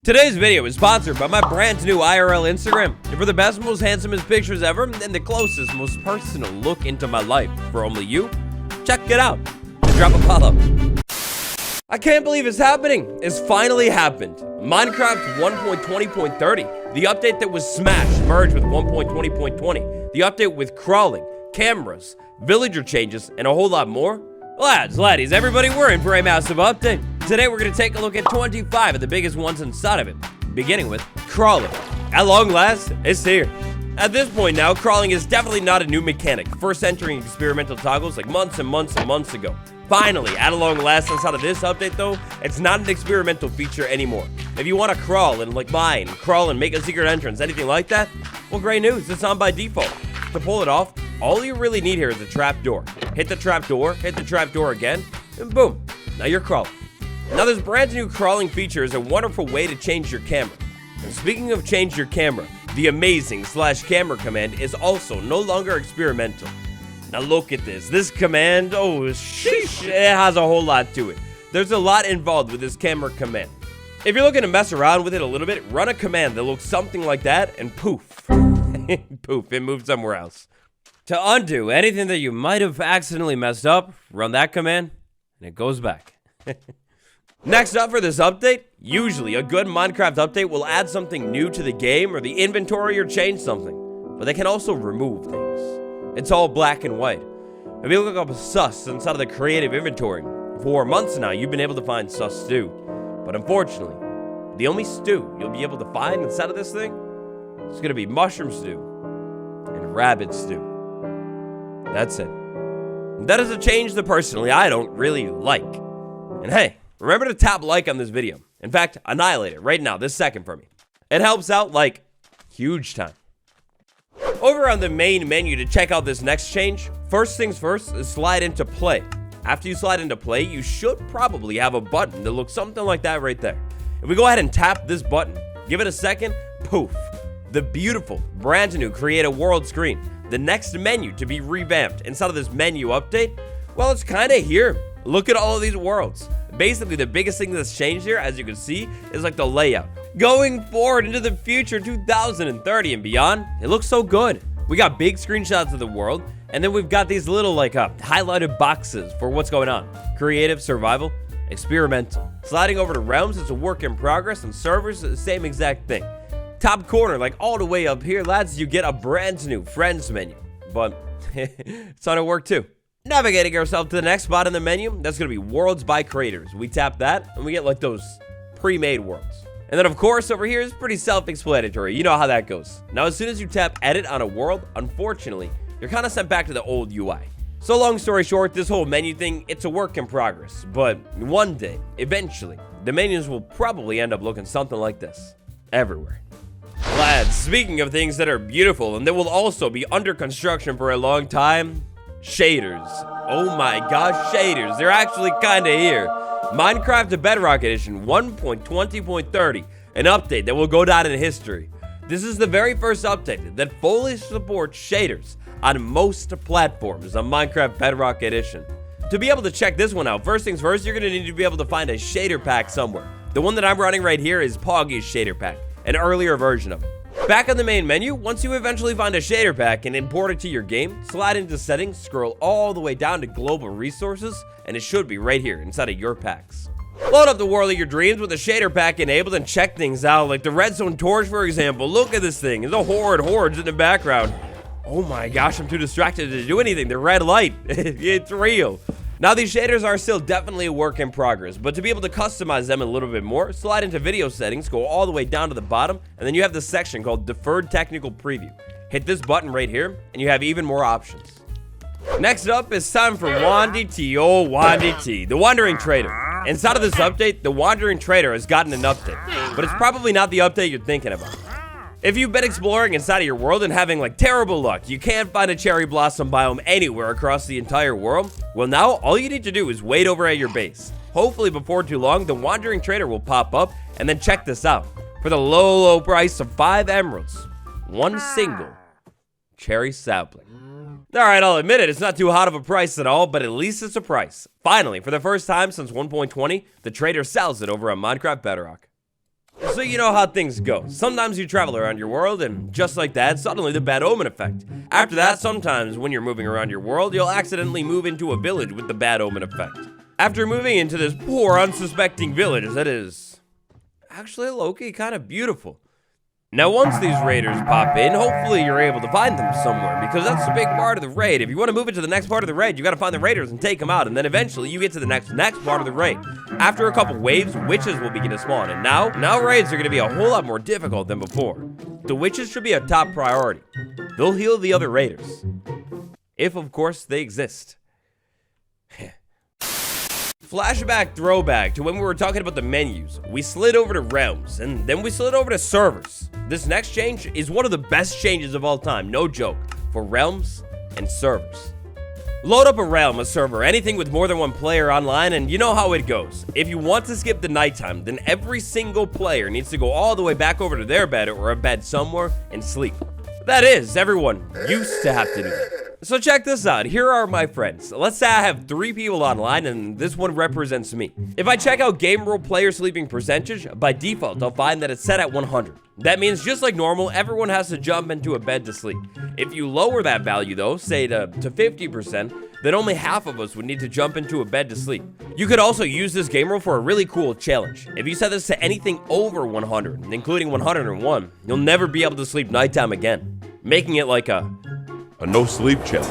Today's video is sponsored by my brand new IRL Instagram. And for the best, most handsomest pictures ever and the closest, most personal look into my life for only you, check it out and drop a follow. I can't believe it's happening. It's finally happened. Minecraft 1.20.30, the update that was smashed, merged with 1.20.20, the update with crawling, cameras, villager changes, and a whole lot more. Lads, laddies, everybody, we're in for a massive update. Today we're going to take a look at 25 of the biggest ones inside of it, beginning with crawling. At long last, it's here. At this point now, crawling is definitely not a new mechanic, first entering experimental toggles like months and months and months ago. Finally, at a long last, inside of this update though, it's not an experimental feature anymore. If you want to crawl and like mine, crawl and make a secret entrance, anything like that, well, great news, it's on by default. To pull it off, all you really need here is a trapdoor. Hit the trapdoor again, and boom, now you're crawling. Now this brand new crawling feature is a wonderful way to change your camera. And speaking of change your camera, the amazing /camera command is also no longer experimental. Now look at this command, oh sheesh, it has a whole lot to it. There's a lot involved with this camera command. If you're looking to mess around with it a little bit, run a command that looks something like that and poof, poof, it moves somewhere else. To undo anything that you might have accidentally messed up, run that command and it goes back. Next up for this update, usually a good Minecraft update will add something new to the game or the inventory or change something, but they can also remove things. It's all black and white. If you look up sus inside of the creative inventory, for months now you've been able to find sus stew, but unfortunately, the only stew you'll be able to find inside of this thing is going to be mushroom stew and rabbit stew. That's it. That is a change that personally I don't really like. And hey, remember to tap like on this video. In fact, annihilate it right now, this second for me. It helps out like huge time. Over on the main menu to check out this next change, first things first is slide into play. After you slide into play, you should probably have a button that looks something like that right there. If we go ahead and tap this button, give it a second, poof. The beautiful, brand new create a world screen. The next menu to be revamped inside of this menu update, well, it's kind of here. Look at all of these worlds. Basically, the biggest thing that's changed here, as you can see, is like the layout. Going forward into the future, 2030 and beyond, it looks so good. We got big screenshots of the world, and then we've got these little like highlighted boxes for what's going on. Creative, survival, experimental. Sliding over to realms is a work in progress, and servers is the same exact thing. Top corner, like all the way up here, lads, you get a brand new friends menu, but it's on to work too. Navigating ourselves to the next spot in the menu, that's going to be worlds by creators. We tap that, and we get like those pre-made worlds. And then, of course, over here is pretty self-explanatory. You know how that goes. Now, as soon as you tap edit on a world, unfortunately, you're kind of sent back to the old UI. So long story short, this whole menu thing, it's a work in progress. But one day, eventually, the menus will probably end up looking something like this everywhere. Lads, speaking of things that are beautiful and that will also be under construction for a long time, shaders. Oh my gosh, shaders. They're actually kind of here. Minecraft Bedrock Edition 1.20.30, an update that will go down in history. This is the very first update that fully supports shaders on most platforms on Minecraft Bedrock Edition. To be able to check this one out, first things first, you're going to need to be able to find a shader pack somewhere. The one that I'm running right here is Poggy's shader pack, an earlier version of it. Back on the main menu, once you eventually find a shader pack and import it to your game, slide into settings, scroll all the way down to global resources, and it should be right here inside of your packs. Load up the world of your dreams with the shader pack enabled and check things out, like the redstone torch, for example. Look at this thing. There's a hordes in the background. Oh my gosh, I'm too distracted to do anything. The red light, it's real. Now, these shaders are still definitely a work in progress, but to be able to customize them a little bit more, slide into video settings, go all the way down to the bottom, and then you have this section called Deferred Technical Preview. Hit this button right here, and you have even more options. Next up, it's time for Wandy T, oh Wandy T, the Wandering Trader. Inside of this update, the Wandering Trader has gotten an update, but it's probably not the update you're thinking about. If you've been exploring inside of your world and having like terrible luck, you can't find a cherry blossom biome anywhere across the entire world, well now all you need to do is wait over at your base. Hopefully before too long, the Wandering Trader will pop up, and then check this out. For the low price of 5 emeralds, one single cherry sapling. Alright, I'll admit it, it's not too hot of a price at all, but at least it's a price. Finally, for the first time since 1.20, the trader sells it over on Minecraft Bedrock. So you know how things go. Sometimes you travel around your world, and just like that, suddenly the bad omen effect. After that, sometimes when you're moving around your world, you'll accidentally move into a village with the bad omen effect. After moving into this poor, unsuspecting village that is actually low-key kind of beautiful. Now, once these raiders pop in, hopefully you're able to find them somewhere, because that's a big part of the raid. If you want to move into the next part of the raid, you got to find the raiders and take them out, and then eventually you get to the next part of the raid. After a couple waves, witches will begin to spawn, and now raids are going to be a whole lot more difficult than before. The witches should be a top priority. They'll heal the other raiders. If, of course, they exist. Flashback throwback to when we were talking about the menus. We slid over to realms, and then we slid over to servers. This next change is one of the best changes of all time, no joke, for realms and servers. Load up a realm, a server, anything with more than one player online, and you know how it goes. If you want to skip the nighttime, then every single player needs to go all the way back over to their bed or a bed somewhere and sleep. That is, everyone used to have to do that. So check this out. Here are my friends. Let's say I have 3 people online, and this one represents me. If I check out game rule player sleeping percentage, by default, I'll find that it's set at 100. That means just like normal, everyone has to jump into a bed to sleep. If you lower that value though, say to 50%, then only half of us would need to jump into a bed to sleep. You could also use this game rule for a really cool challenge. If you set this to anything over 100, including 101, you'll never be able to sleep nighttime again, making it like a no sleep challenge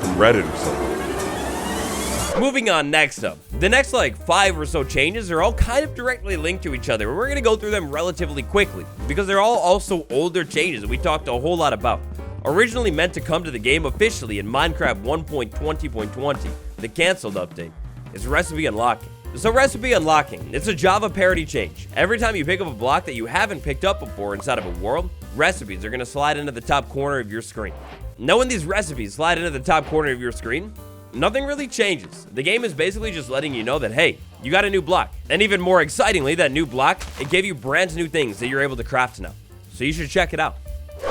from Reddit or something. Moving on, next up. The next like 5 or so changes are all kind of directly linked to each other. We're gonna go through them relatively quickly because they're all also older changes that we talked a whole lot about. Originally meant to come to the game officially in Minecraft 1.20.20, the canceled update, is recipe unlocking. So recipe unlocking, it's a Java parody change. Every time you pick up a block that you haven't picked up before inside of a world, recipes are gonna slide into the top corner of your screen. Now when these recipes slide into the top corner of your screen, nothing really changes. The game is basically just letting you know that, hey, you got a new block. And even more excitingly, that new block, it gave you brand new things that you're able to craft now. So you should check it out.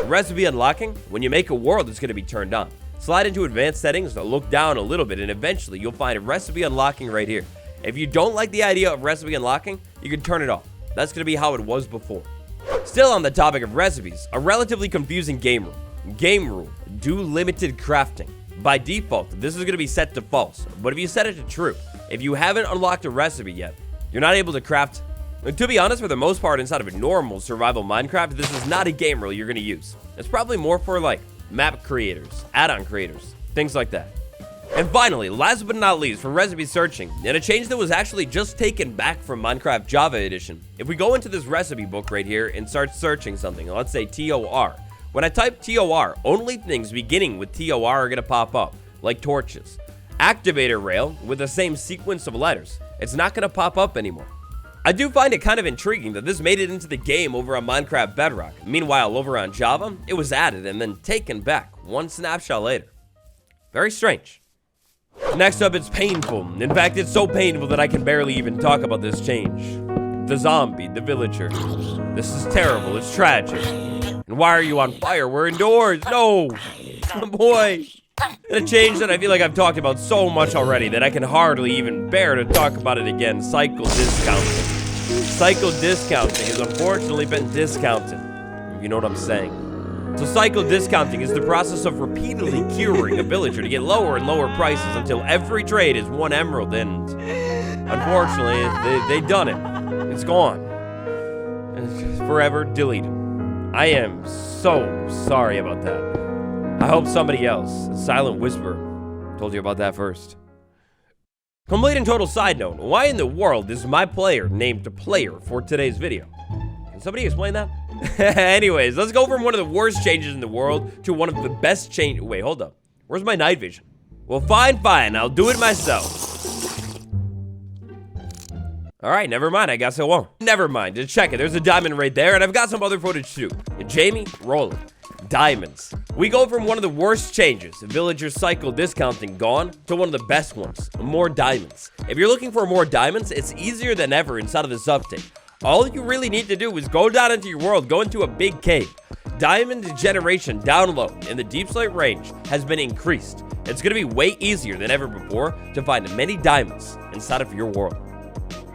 Recipe unlocking, when you make a world, it's gonna be turned on. Slide into advanced settings, look down a little bit, and eventually you'll find a recipe unlocking right here. If you don't like the idea of recipe unlocking, you can turn it off. That's gonna be how it was before. Still on the topic of recipes, a relatively confusing game rule. Game rule, do limited crafting. By default, this is going to be set to false, but if you set it to true, if you haven't unlocked a recipe yet, you're not able to craft. And to be honest, for the most part, inside of a normal survival Minecraft, this is not a game rule you're going to use. It's probably more for like map creators, add-on creators, things like that. And finally, last but not least, for recipe searching, and a change that was actually just taken back from Minecraft Java Edition. If we go into this recipe book right here and start searching something, let's say TOR. When I type TOR, only things beginning with TOR are going to pop up, like torches. Activator rail with the same sequence of letters. It's not going to pop up anymore. I do find it kind of intriguing that this made it into the game over on Minecraft Bedrock. Meanwhile, over on Java, it was added and then taken back one snapshot later. Very strange. Next up, it's painful. In fact, it's so painful that I can barely even talk about this change. The zombie, the villager. This is terrible. It's tragic. And why are you on fire? We're indoors. No. Oh boy. And a change that I feel like I've talked about so much already that I can hardly even bear to talk about it again. Cycle discounting. Cycle discounting has unfortunately been discounted. If you know what I'm saying. So cycle discounting is the process of repeatedly curing a villager to get lower and lower prices until every trade is 1 emerald, and unfortunately, they done it. It's gone. And it's forever deleted. I am so sorry about that. I hope somebody else, a silent whisper, told you about that first. Complete and total side note, why in the world is my player named Player for today's video? Can somebody explain that? Anyways, let's go from one of the worst changes in the world to one of the best changes. Wait, hold up. Where's my night vision? Well, fine. I'll do it myself. Alright, never mind, I guess I won't. Never mind, just check it. There's a diamond right there, and I've got some other footage too. Jamie, Roland, diamonds. We go from one of the worst changes, villager cycle discounting gone, to one of the best ones, more diamonds. If you're looking for more diamonds, it's easier than ever inside of this update. All you really need to do is go down into your world, go into a big cave. Diamond generation down low in the deep slate range has been increased. It's gonna be way easier than ever before to find many diamonds inside of your world.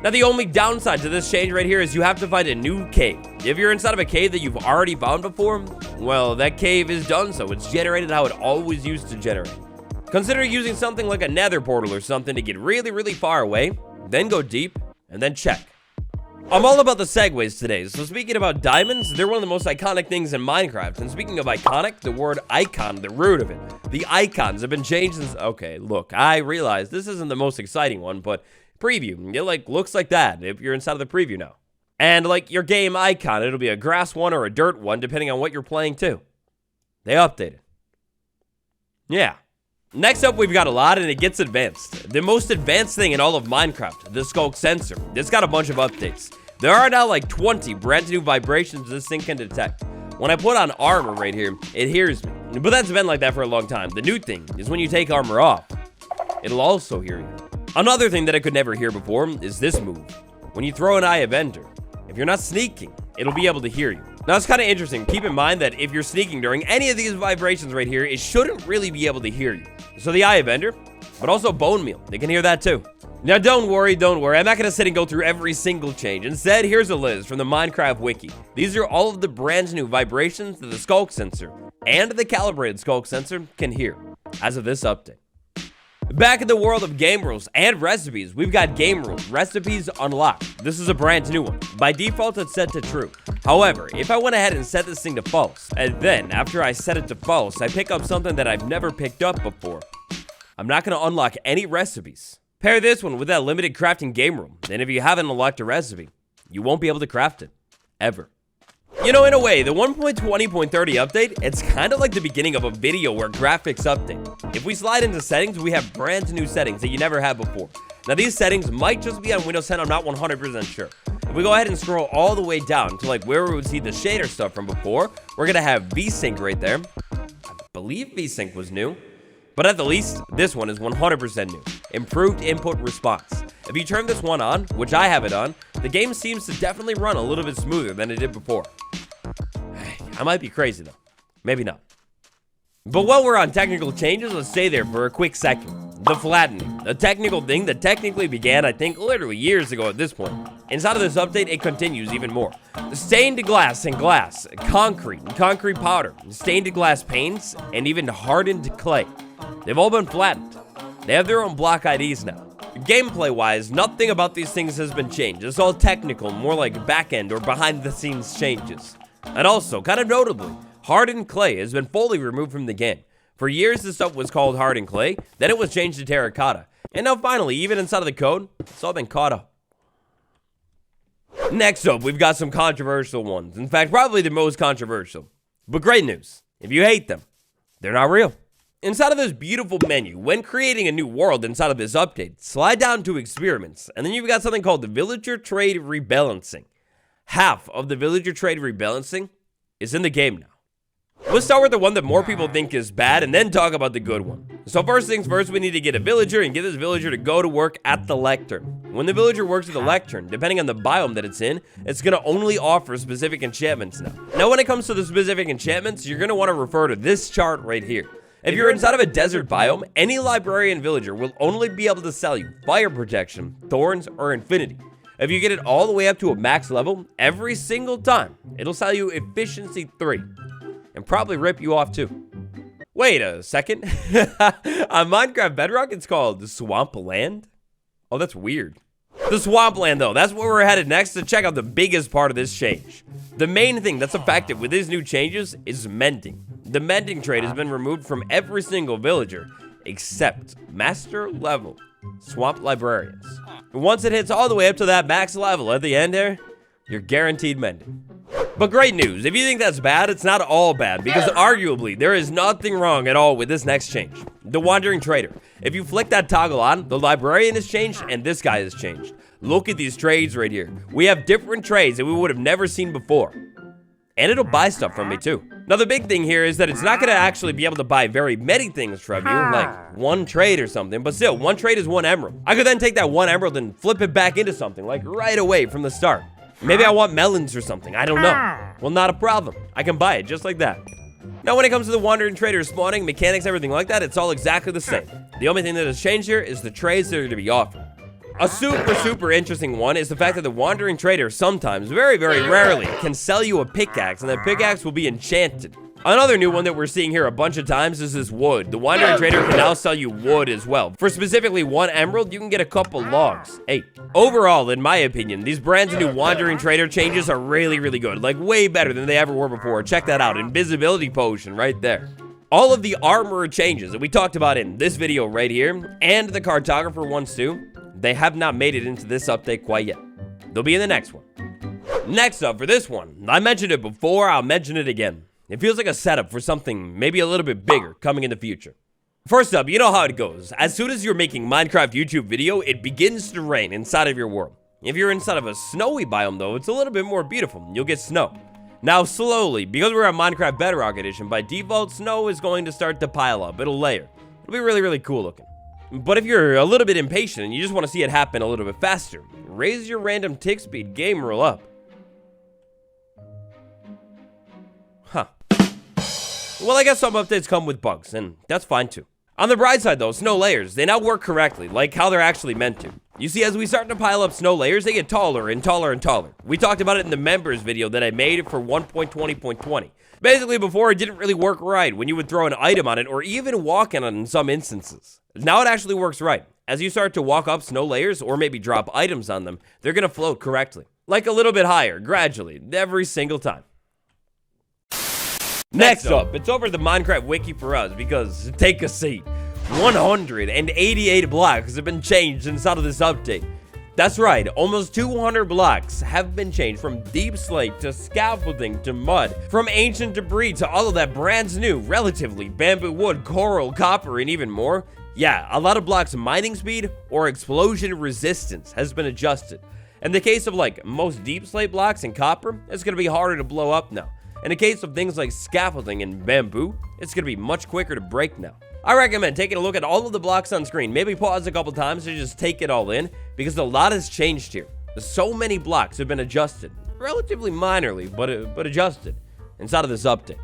Now, the only downside to this change right here is you have to find a new cave. If you're inside of a cave that you've already found before, well, that cave is done so. It's generated how it always used to generate. Consider using something like a nether portal or something to get really, really far away, then go deep, and then check. I'm all about the segues today, so speaking about diamonds, they're one of the most iconic things in Minecraft. And speaking of iconic, the word icon, the root of it, the icons have been changed since... Okay, look, I realize this isn't the most exciting one, but preview, it like looks like that if you're inside of the preview now. And like your game icon, it'll be a grass one or a dirt one, depending on what you're playing too. They updated. Yeah. Next up, we've got a lot, and it gets advanced. The most advanced thing in all of Minecraft, the Skulk sensor. It's got a bunch of updates. There are now like 20 brand new vibrations this thing can detect. When I put on armor right here, it hears me. But that's been like that for a long time. The new thing is when you take armor off, it'll also hear you. Another thing that I could never hear before is this move. When you throw an Eye of Ender, if you're not sneaking, it'll be able to hear you. Now, it's kind of interesting. Keep in mind that if you're sneaking during any of these vibrations right here, it shouldn't really be able to hear you. So the Eye of Ender, but also Bone Meal, they can hear that too. Now, don't worry. I'm not going to sit and go through every single change. Instead, here's a list from the Minecraft wiki. These are all of the brand new vibrations that the Skulk sensor and the calibrated Skulk sensor can hear as of this update. Back in the world of game rules and recipes, we've got game rules, recipes unlocked. This is a brand new one. By default, it's set to true. However, if I went ahead and set this thing to false, and then after I set it to false, I pick up something that I've never picked up before, I'm not going to unlock any recipes. Pair this one with that limited crafting game rule, and if you haven't unlocked a recipe, you won't be able to craft it. Ever. You know, in a way, the 1.20.30 update, it's kind of like the beginning of a video where graphics update. If we slide into settings, we have brand new settings that you never had before. Now, these settings might just be on Windows 10, I'm not 100% sure. If we go ahead and scroll all the way down to like where we would see the shader stuff from before, we're going to have VSync right there. I believe VSync was new. But at the least, this one is 100% new. Improved input response. If you turn this one on, which I have it on, the game seems to definitely run a little bit smoother than it did before. I might be crazy though. Maybe not. But while we're on technical changes, let's stay there for a quick second. The flattening. A technical thing that technically began, I think, literally years ago at this point. Inside of this update, it continues even more. Stained glass and glass, concrete and concrete powder, stained glass paints, and even hardened clay. They've all been flattened. They have their own block IDs now. Gameplay-wise, nothing about these things has been changed. It's all technical, more like back-end or behind-the-scenes changes. And also, kind of notably, hardened clay has been fully removed from the game. For years, this stuff was called hardened clay, then it was changed to terracotta. And now finally, even inside of the code, it's all been caught up. Next up, we've got some controversial ones. In fact, probably the most controversial. But great news. If you hate them, they're not real. Inside of this beautiful menu, when creating a new world inside of this update, slide down to experiments, and then you've got something called the villager trade rebalancing. Half of the villager trade rebalancing is in the game now. Let's start with the one that more people think is bad and then talk about the good one. So first things first, we need to get a villager and get this villager to go to work at the lectern. When the villager works at the lectern, depending on the biome that it's in, it's going to only offer specific enchantments now. Now when it comes to the specific enchantments, you're going to want to refer to this chart right here. If you're inside of a desert biome, any librarian villager will only be able to sell you fire protection, thorns, or infinity. If you get it all the way up to a max level, every single time, it'll sell you efficiency 3. And probably rip you off too. Wait a second. On Minecraft Bedrock, it's called the Swampland? Oh, that's weird. The Swampland, though, that's where we're headed next to check out the biggest part of this change. The main thing that's effective with these new changes is mending. The mending trait has been removed from every single villager, except master level swamp librarians. Once it hits all the way up to that max level at the end there, you're guaranteed mending. But great news, if you think that's bad, it's not all bad, because arguably, there is nothing wrong at all with this next change. The Wandering Trader. If you flick that toggle on, the Librarian has changed, and this guy has changed. Look at these trades right here. We have different trades that we would have never seen before. And it'll buy stuff from me too. Now the big thing here is that it's not going to actually be able to buy very many things from you, like one trade or something, but still, one trade is 1 emerald. I could then take that 1 emerald and flip it back into something, like right away from the start. Maybe I want melons or something, I don't know. Well, not a problem. I can buy it just like that. Now, when it comes to the Wandering Trader spawning, mechanics, everything like that, it's all exactly the same. The only thing that has changed here is the trades that are going to be offered. A super interesting one is the fact that the Wandering Trader sometimes, very rarely, can sell you a pickaxe, and that pickaxe will be enchanted. Another new one that we're seeing here a bunch of times is this wood. The Wandering Trader can now sell you wood as well. For specifically 1 emerald, you can get a couple logs. Hey, overall, in my opinion, these brand new Wandering Trader changes are really good. Like, way better than they ever were before. Check that out. Invisibility potion right there. All of the armor changes that we talked about in this video right here, and the cartographer ones too, they have not made it into this update quite yet. They'll be in the next one. Next up for this one, I mentioned it before, I'll mention it again. It feels like a setup for something maybe a little bit bigger coming in the future. First up, you know how it goes. As soon as you're making Minecraft YouTube video, it begins to rain inside of your world. If you're inside of a snowy biome though, it's a little bit more beautiful. You'll get snow. Now slowly, because we're at Minecraft Bedrock Edition, by default, snow is going to start to pile up. It'll layer. It'll be really cool looking. But if you're a little bit impatient and you just want to see it happen a little bit faster, raise your random tick speed game rule up. Huh. Well, I guess some updates come with bugs, and that's fine too. On the bright side though, snow layers, they now work correctly, like how they're actually meant to. You see, as we start to pile up snow layers, they get taller and taller and taller. We talked about it in the members video that I made for 1.20.20. Basically, before, it didn't really work right when you would throw an item on it or even walk on it in some instances. Now it actually works right. As you start to walk up snow layers or maybe drop items on them, they're gonna float correctly. Like a little bit higher, gradually, every single time. Next up, it's over to the Minecraft wiki for us because, take a seat, 188 blocks have been changed inside of this update. That's right, almost 200 blocks have been changed from deep slate to scaffolding to mud, from ancient debris to all of that brand new, relatively, bamboo wood, coral, copper, and even more. Yeah, a lot of blocks' mining speed or explosion resistance has been adjusted. In the case of like most deep slate blocks and copper, it's going to be harder to blow up now. In the case of things like scaffolding and bamboo, it's going to be much quicker to break now. I recommend taking a look at all of the blocks on screen. Maybe pause a couple times to just take it all in, because a lot has changed here. So many blocks have been adjusted, relatively minorly, but adjusted inside of this update.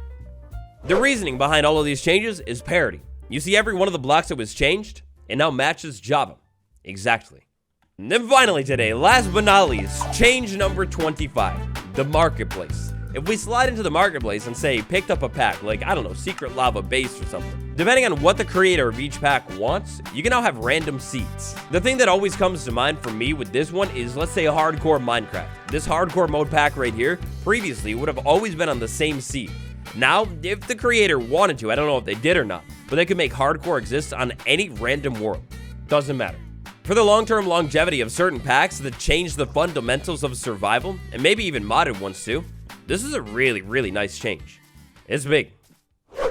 The reasoning behind all of these changes is parity. You see, every one of the blocks that was changed, it now matches Java. Exactly. And then finally today, last but not least, change number 25, the marketplace. If we slide into the marketplace and say, picked up a pack, like, I don't know, secret lava base or something, depending on what the creator of each pack wants, you can now have random seeds. The thing that always comes to mind for me with this one is, let's say, hardcore Minecraft. This hardcore mode pack right here, previously would have always been on the same seed. Now, if the creator wanted to, I don't know if they did or not, but they could make hardcore exist on any random world. Doesn't matter. For the long-term longevity of certain packs that change the fundamentals of survival, and maybe even modded ones too, this is a really nice change. It's big.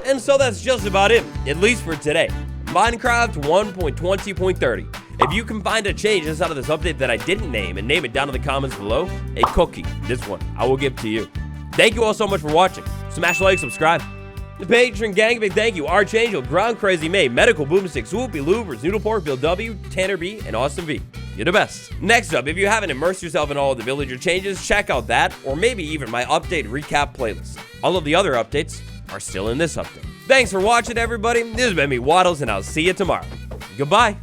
And so that's just about it, at least for today. Minecraft 1.20.30. If you can find a change inside of this update that I didn't name and name it down in the comments below, a cookie, this one, I will give to you. Thank you all so much for watching. Smash like, subscribe. The Patreon gang, big thank you. Archangel, Ground Crazy May, Medical Boomstick, Swoopy, Louvers, Noodle Pork, Bill W, Tanner B, and Austin V. You're the best. Next up, if you haven't immersed yourself in all of the villager changes, check out that, or maybe even my update recap playlist. All of the other updates are still in this update. Thanks for watching, everybody. This has been me, Waddles, and I'll see you tomorrow. Goodbye.